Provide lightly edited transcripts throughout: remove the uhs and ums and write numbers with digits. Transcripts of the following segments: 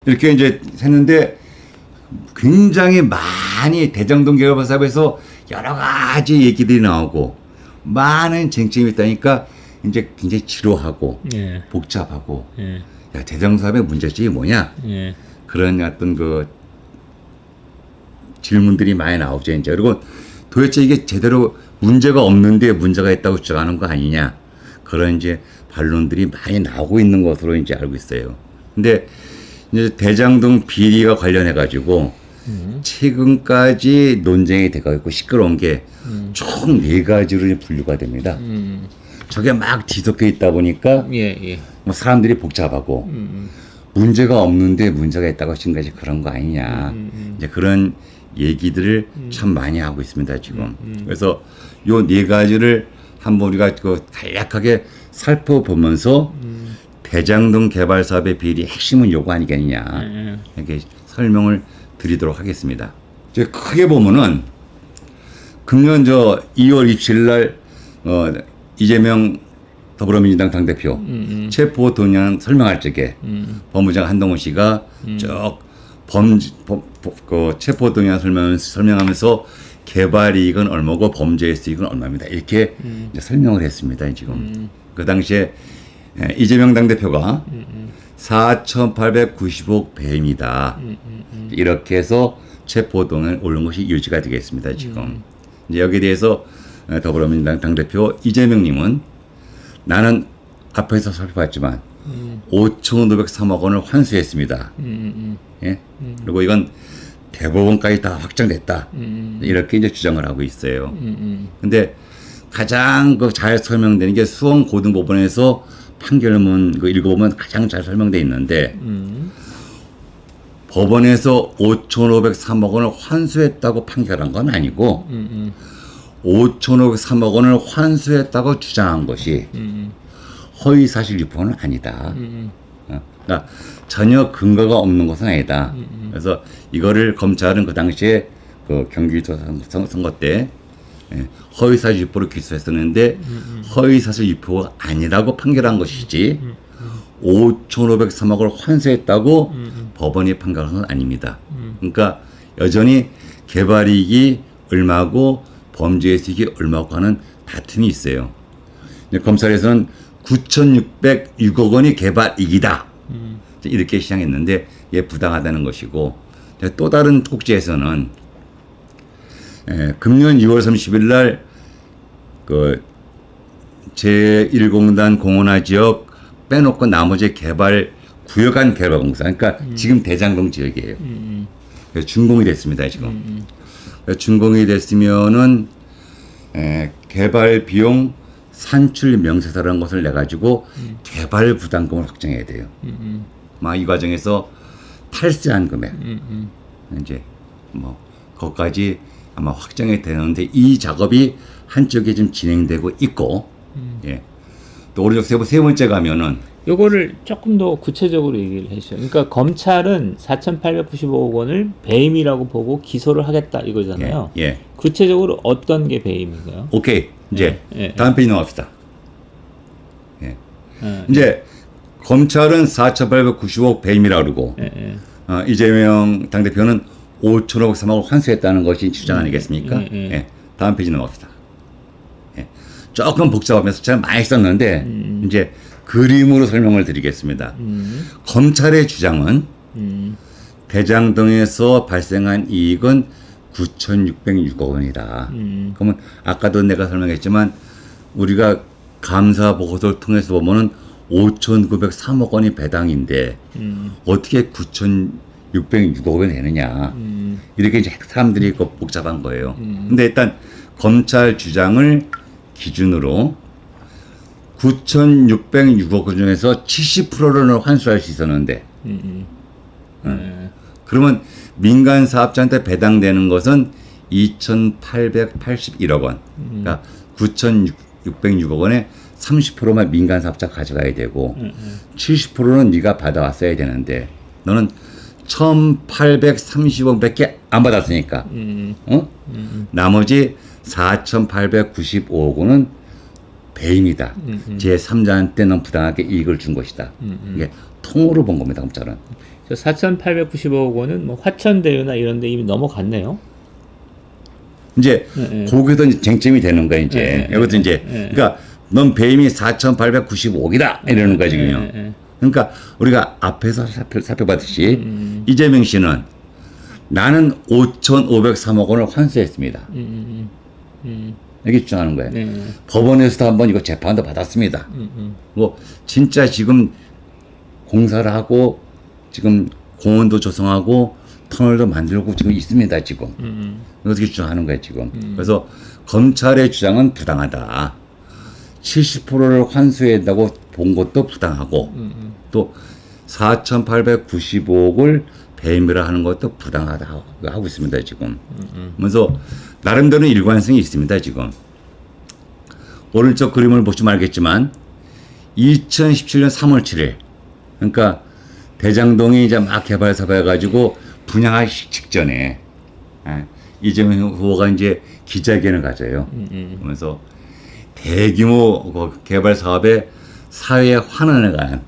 이렇게 이제 했는데 굉장히 많이 대장동 개발 사업에서 여러 가지 얘기들이 나오고 많은 쟁점이 있다니까 이제 굉장히 지루하고 예. 복잡하고 예. 야, 대장동 사업의 문제점이 뭐냐? 예. 그런 어떤 그 질문들이 많이 나오죠. 이제 그리고 도대체 이게 제대로 문제가 없는데 문제가 있다고 주장하는 거 아니냐? 그런 이제 반론들이 많이 나오고 있는 것으로 이제 알고 있어요. 근데 이제 대장동 비리가 관련해 가지고 최근까지 논쟁이 되고 있고 시끄러운 게 총 4가지로 분류가 됩니다. 저게 막 뒤섞여 있다 보니까 예. 예. 뭐 사람들이 복잡하고 문제가 없는데 문제가 있다고 하신 것이 그런 거 아니냐. 이제 그런 얘기들을 참 많이 하고 있습니다, 지금. 그래서 요 4가지를 한번 우리가 그 간략하게 살펴보면서 대장동 개발 사업의 비리 핵심은 요거 아니겠느냐. 이렇게 설명을 드리도록 하겠습니다. 이제 크게 보면은 금년 2월 27일 날 이재명 더불어민주당 당대표 체포 동의안 설명할 적에 법무장 한동훈 씨가 쭉 그 체포 동의안 설명하면서 개발 이익은 얼마고 범죄 수익은 얼마입니다. 이렇게 이제 설명을 했습니다. 지금 그 당시에 이재명 당대표가 4,890억 배입니다. 이렇게 해서 체포 동의안을 올린 것이 유지가 되겠습니다. 지금 이제 여기에 대해서 더불어민주당 당대표 이재명님은 나는 앞에서 살펴봤지만 5,503억 원을 환수했습니다. 예? 그리고 이건 대법원까지 다 확정됐다. 이렇게 이제 주장을 하고 있어요. 근데 가장 그 잘 설명되는 게 수원고등법원에서 판결문 그 읽어보면 가장 잘 설명되어 있는데 법원에서 5,503억 원을 환수했다고 판결한 건 아니고 5,503억 원을 환수했다고 주장한 것이 허위사실 유포는 아니다. 그러니까 전혀 근거가 없는 것은 아니다. 그래서 이거를 검찰은 그 당시에 그 경기도 선거 때 허위사실 유포를 기소했었는데 허위사실 유포가 아니라고 판결한 것이지 5,503억을 환수했다고 법원이 판결한 건 아닙니다. 그러니까 여전히 개발이익이 얼마고 범죄 수익이 얼마고 하는 다툼이 있어요. 검찰에서는 9,606억 원이 개발이익이다. 이렇게 시작했는데 이게 부당하다는 것이고 또 다른 꼭지에서는 금년 6월 30일 날 그 제1공단 공원화 지역 빼놓고 나머지 개발 구역안 개발공사 그러니까 지금 대장동 지역이에요. 그래서 준공이 됐습니다. 지금. 준공이 됐으면은 개발 비용 산출 명세서라는 것을 내 가지고 개발 부담금을 확정해야 돼요. 이 과정에서 탈세한 금액 이제 뭐 거기까지 아마 확정이 되는데 이 작업이 한쪽에 지금 진행되고 있고 예. 또 오른쪽 세 번째 가면은 요거를 조금 더 구체적으로 얘기를 해주세요. 그러니까 검찰은 4,895억 원을 배임이라고 보고 기소를 하겠다 이거잖아요. 예. 구체적으로 어떤 게 배임인가요? 오케이. 이제 예. 다음 페이지 넘어갑시다. 예. 이제 검찰은 4,895억 배임이라고 그러고 이재명 당대표는 5,503억을 환수했다는 것이 주장 아니겠습니까? 예. 다음 페이지 넘어갑시다. 예. 조금 복잡하면서 제가 많이 썼는데 이제 그림으로 설명을 드리겠습니다. 검찰의 주장은 대장동에서 발생한 이익은 9,606억 원이다. 그러면 아까도 내가 설명했지만 우리가 감사 보고서를 통해서 보면은 5,903억 원이 배당인데 어떻게 9,606억 원이 되느냐. 이렇게 이제 사람들이 복잡한 거예요. 근데 일단 검찰 주장을 기준으로 9,606억 원 중에서 70%를 환수할 수 있었는데 그러면 민간 사업자한테 배당되는 것은 2,881억 원. 그러니까 9,606억 원에 30%만 민간 사업자 가져가야 되고 70%는 네가 받아왔어야 되는데 너는 1,830억밖에 안 받았으니까 나머지 4,895억 원은 배임이다. 제3자한테 넌 부당하게 이익을 준 것이다. 이게 통으로 본 겁니다. 검찰은. 저 4,895억 원은 뭐 화천대유나 이런 데 이미 넘어갔네요. 이제 예, 예. 거기서 이제 쟁점이 되는 거야 이제. 예, 여기서 이제 예. 그러니까 넌 배임이 4,895억이다 이러는 거야 지금요. 예, 예. 그러니까 우리가 앞에서 살펴봤듯이 이재명 씨는 나는 5,503억 원을 환수했습니다. 이렇게 주장하는 거예요. 네. 법원에서도 한번 이거 재판도 받았습니다. 뭐 진짜 지금 공사를 하고 지금 공원도 조성하고 터널도 만들고 지금 있습니다 지금. 이렇게 주장하는 거예요 지금. 그래서 검찰의 주장은 부당하다. 70%를 환수한다고 본 것도 부당하고 또 4,895억을 배임이라 하는 것도 부당하다 하고 있습니다 지금. 그래서 나름대로 일관성이 있습니다 지금. 오른쪽 그림을 보시면 알겠지만 2017년 3월 7일 그러니까 대장동이 이제 막 개발 사업해가지고 분양하기 직전에 이재명 후보가 이제 기자회견을 가져요. 그러면서 대규모 그 개발 사업에 사회 환원에 관한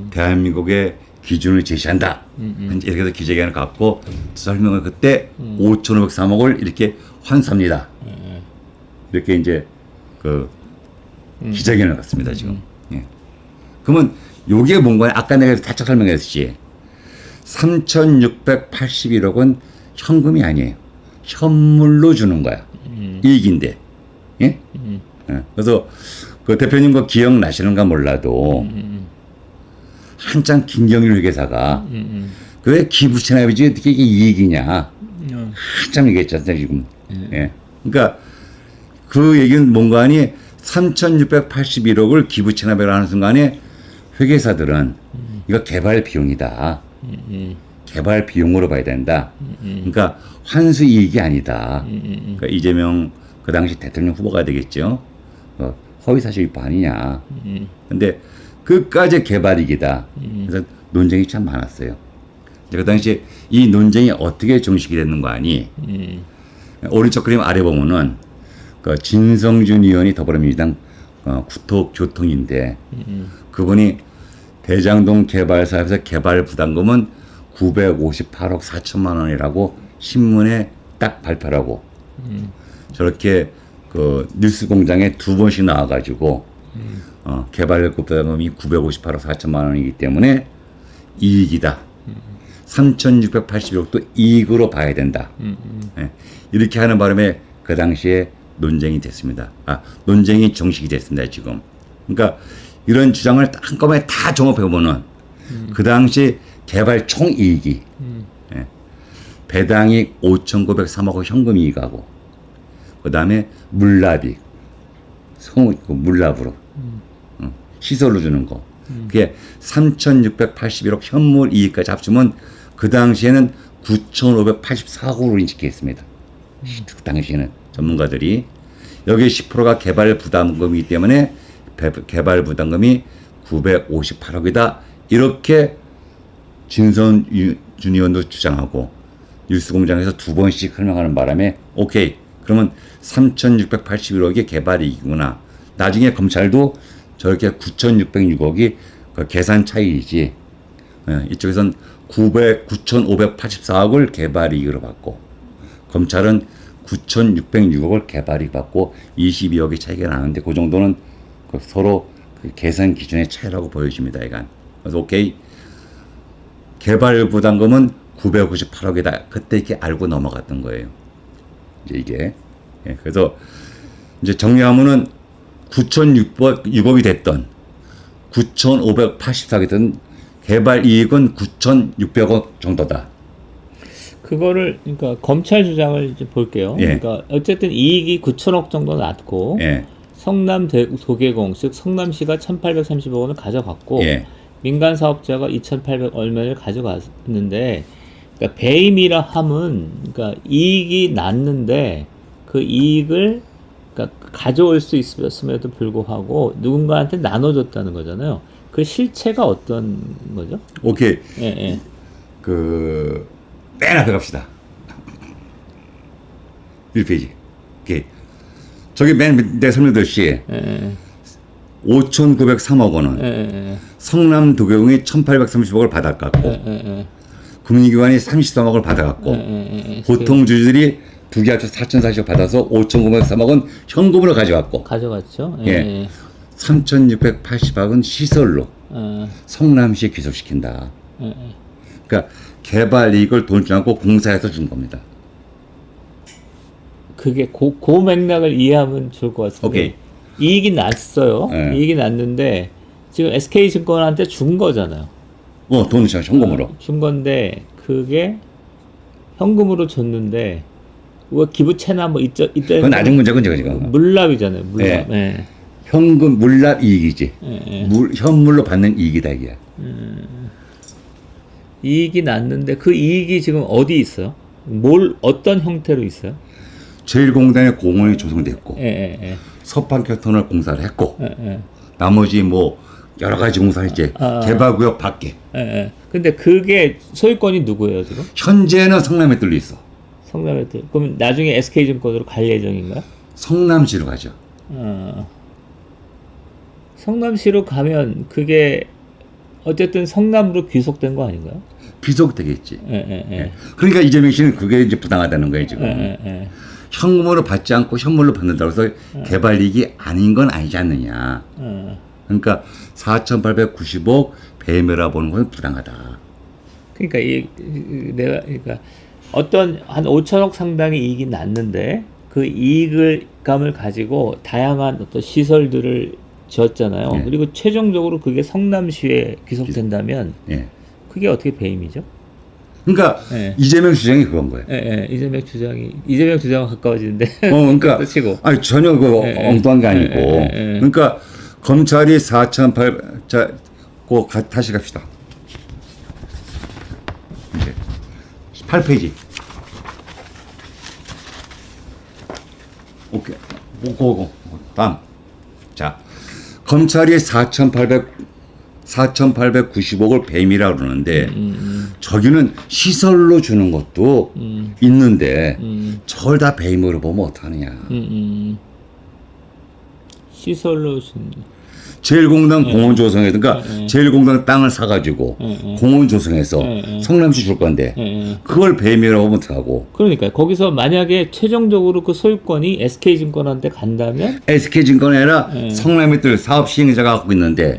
대한민국의 기준을 제시한다. 이렇게 해서 기자회견을 갖고 설명을 그때 5,503억을 이렇게 환수합니다. 이렇게 이제 그 기자회견을 갖습니다 지금. 예. 그러면 요게 뭔가요? 아까 내가 살짝 설명했듯이 3,681억은 현금이 아니에요. 현물로 주는 거야. 이익인데. 예? 예. 그래서 그 대표님 그 기억나시는가 몰라도 한참 김경일 회계사가 왜 기부 체납이지 어떻게 이게 이익이냐 한참 얘기했잖아요 지금. 예. 그러니까 그 얘기는 뭔가 하니 3,681억을 기부 체납을 하는 순간에 회계사들은 이거 개발 비용이다. 개발 비용으로 봐야 된다. 그러니까 환수 이익이 아니다. 그러니까 이재명 그 당시 대통령 후보가 되겠죠. 허위사실 유포 아니냐. 근데 끝까지 개발이익이다. 그래서 논쟁이 참 많았어요. 그 당시 이 논쟁이 어떻게 종식이 됐는 거 아니? 오른쪽 그림 아래 보면은 그 진성준 의원이 더불어민주당 국토교통인데 그분이 대장동 개발 사업에서 개발 부담금은 958억 4천만 원이라고 신문에 딱 발표하고 저렇게 그 뉴스공장에 2번씩 나와가지고 개발 부담금이 958억 4천만 원이기 때문에 이익이다. 3,681억도 이익으로 봐야 된다. 예. 이렇게 하는 바람에 그 당시에 논쟁이 됐습니다. 논쟁이 종식이 됐습니다, 지금. 그러니까 이런 주장을 한꺼번에 다 종합해보면 그 당시 개발 총이익이 예. 배당이 5,903억 현금 이익하고 그 다음에 물납이 물납으로 시설로 주는 거 그게 3,681억 현물 이익까지 합치면 그 당시에는 9,584억으로 인식했습니다. 그 당시에는 전문가들이 여기 10%가 개발 부담금이기 때문에 개발 부담금이 958억이다. 이렇게 진선준 의원도 주장하고 뉴스공장에서 2번씩 설명하는 바람에 오케이. 그러면 3,681억이 개발이익이구나. 나중에 검찰도 저렇게 9,606억이 그 계산 차이이지. 이쪽에선 9,584억을 개발이익으로 받고 검찰은 9,606억을 개발이익 받고 22억의 차이가 나는데 그 정도는 그 서로 그 계산 기준의 차이라고 보여집니다. 이간. 그래서 오케이. 개발 부담금은 998억이다. 그때 이렇게 알고 넘어갔던 거예요. 이제 이게. 예, 그래서 이제 정리하면은 9,606억이 됐던 9,584억이 됐던 개발 이익은 9,600억 정도다. 그거를 그러니까 검찰 주장을 이제 볼게요. 예. 그러니까 어쨌든 이익이 9천억 정도 났고 예. 성남 도계공 즉 성남시가 1,835억 원을 가져갔고 예. 민간 사업자가 2,800 얼마를 가져갔는데 그러니까 배임이라 함은 그러니까 이익이 났는데 그 이익을 그러니까 가져올 수 있었음에도 불구하고 누군가한테 나눠줬다는 거잖아요. 그 실체가 어떤 거죠? 오케이. 예, 예. 그 맨 앞에 갑시다. 1페이지. 오케이. 저기 맨 내가 설명드렸지. 예, 5,903억 원은 예, 예. 성남 도경이 1,830억을 받아갔고 금융기관이 33억을 받아갔고 보통 주주들이 두 개 합쳐 4,040억 받아서 5,903억은 현금으로 가져갔고 가져갔죠. 예. 3,680억은 시설로 성남시에 귀속시킨다. 그러니까 개발 이익을 돈 주지 않고 공사해서 준 겁니다. 그게 그 맥락을 이해하면 좋을 것 같은데. 오케이. 이익이 났어요. 네. 이익이 났는데 지금 SK증권한테 준 거잖아요. 돈을 줘 현금으로. 준 건데 그게 현금으로 줬는데 뭐 기부채나 뭐 이때 그건 아직 문제고 지금. 물납이잖아요. 물납. 예. 예. 현금 물납 이익이지. 예. 현물로 받는 이익이다 이게. 이익이 났는데 그 이익이 지금 어디 있어요? 어떤 형태로 있어요? 제1공단의 공원이 조성됐고 예. 서판교터널 공사를 했고 예. 나머지 뭐 여러 가지 공사를 이제 개발구역 밖에. 예. 근데 그게 소유권이 누구예요 지금? 현재는 성남에 뚫려 있어. 성남에 그럼 나중에 SK증권으로 갈 예정인가요? 성남시로 가죠. 성남시로 가면 그게 어쨌든 성남으로 귀속된 거 아닌가요? 귀속되겠지. 예. 그러니까 이재명 씨는 그게 이제 부당하다는 거예요 지금. 예. 현금으로 받지 않고 현물로 받는다고 해서 개발 이익이 아닌 건 아니지 않느냐. 그러니까 4,890억 배매라 보는 건 부당하다. 그러니까 그러니까 어떤 한 5천억 상당의 이익이 났는데 그 이익감을 가지고 다양한 어떤 시설들을 지었잖아요. 예. 그리고 최종적으로 그게 성남시에 귀속된다면 예. 그게 어떻게 배임이죠? 그러니까 예. 이재명 주장이 그건 거예요. 예. 이재명 주장과 가까워지는데. 그러니까 또 치고. 아니 전혀 그 엉뚱한 게 아니고. 그러니까 검찰이 4,800 자, 다시 갑시다. 이제 8페이지. 오케이. 고. 다음. 자, 검찰이 4,890억을 배임이라고 그러는데 저기는 시설로 주는 것도 있는데 저걸 다 배임으로 보면 어떡하느냐. 시설로 준. 제1공단 공원 조성해서 그러니까 제1공단 땅을 사가지고 공원 조성해서 성남시 줄 건데 그걸 배임이라고 하면 어떡하고. 그러니까 거기서 만약에 최종적으로 그 소유권이 SK증권한테 간다면 SK증권이 아니라 성남에 뜰 사업 시행자가 갖고 있는데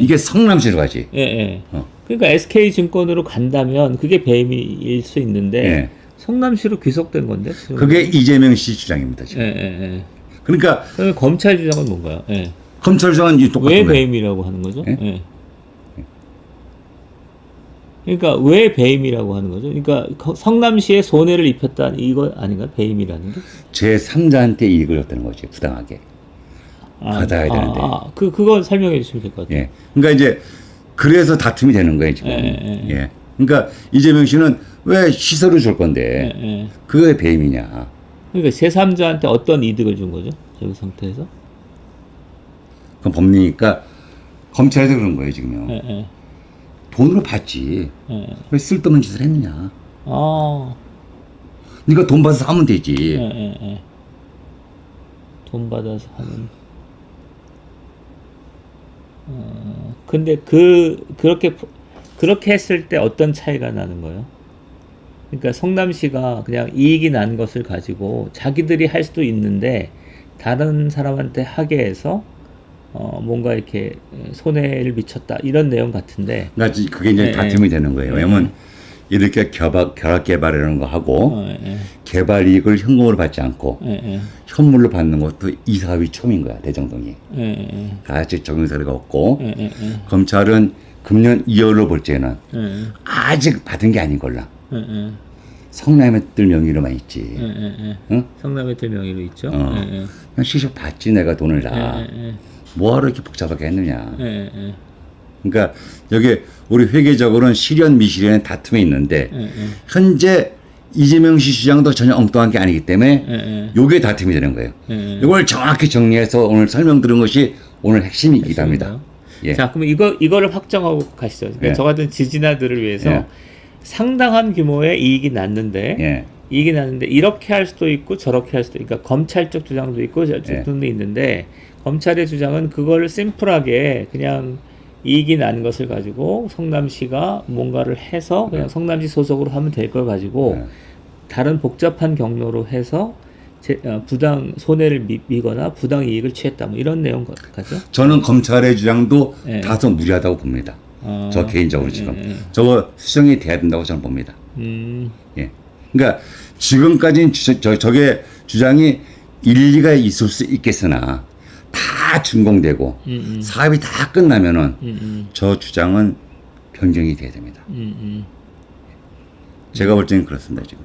이게 성남시로 가지. 그러니까 SK증권으로 간다면 그게 배임일 수 있는데 성남시로 귀속된 건데. 그게 이재명 씨 주장입니다 지금. 그러니까 그러면 검찰 주장은 뭔가요? 검찰 주장은 똑같은 왜 거예요. 배임이라고 하는 거죠? 그러니까 왜 배임이라고 하는 거죠? 그러니까 성남시에 손해를 입혔다 이거 아닌가? 배임이라는 게? 제3자한테 이익을 줬다는 거지 부당하게 받아야 되는데. 그건 설명해 주시면 될 것 같아요. 그러니까 이제 그래서 다툼이 되는 거예요 지금. 그러니까 이재명 씨는 왜 시설을 줄 건데 그게 배임이냐? 그러니까 제3자한테 어떤 이득을 준 거죠? 저기 상태에서? 그건 법리니까 검찰에서 그런 거예요 지금요. 돈으로 받지. 왜 쓸데없는 짓을 했느냐. 그러니까 돈 받아서 하면 되지. 돈 받아서 하면. 근데 그렇게 했을 때 어떤 차이가 나는 거예요? 그러니까 성남시가 그냥 이익이 난 것을 가지고 자기들이 할 수도 있는데 다른 사람한테 하게 해서 뭔가 이렇게 손해를 미쳤다 이런 내용 같은데. 그러니까 그게 이제 다툼이 되는 거예요. 왜냐면 이렇게 결합 개발이라는 거 하고 개발 이익을 현금으로 받지 않고 현물로 받는 것도 이사회 초인 거야 대정동이. 아직 적용사례가 없고 검찰은 금년 2월로 볼 때는 아직 받은 게 아닌 걸로. 성남에 뜰 명의로만 있지. 응? 성남에 뜰 명의로 있죠. 그냥 시식 받지 내가 돈을 다. 뭐하러 이렇게 복잡하게 했느냐. 그러니까 여기 우리 회계적으로는 실현 미실현의 다툼이 있는데 현재 이재명 씨 주장도 전혀 엉뚱한 게 아니기 때문에 요게 다툼이 되는 거예요. 이걸 정확히 정리해서 오늘 설명드린 것이 오늘 핵심이기도 합니다. 자, 그럼 이거를 확정하고 가시죠. 그러니까 저 같은 지지나들을 위해서 상당한 규모의 이익이 났는데 이렇게 할 수도 있고 저렇게 할 수도 있고, 그러니까 검찰 쪽 주장도 있고 저쪽 주장도 있는데 검찰의 주장은 그걸 심플하게 그냥 이익이 난 것을 가지고 성남시가 뭔가를 해서 그냥 성남시 소속으로 하면 될 걸 가지고 네. 다른 복잡한 경로로 해서 부당 손해를 미거나 부당 이익을 취했다 뭐 이런 내용 같죠? 저는 검찰의 주장도 네. 다소 무리하다고 봅니다. 저 개인적으로 지금 저거 수정이 돼야 된다고 저는 봅니다. 예. 그러니까 지금까지는 저게 주장이 일리가 있을 수 있겠으나 다 준공되고 사업이 다 끝나면은 저 주장은 변경이 돼야 됩니다. 제가 볼 때는 그렇습니다 지금.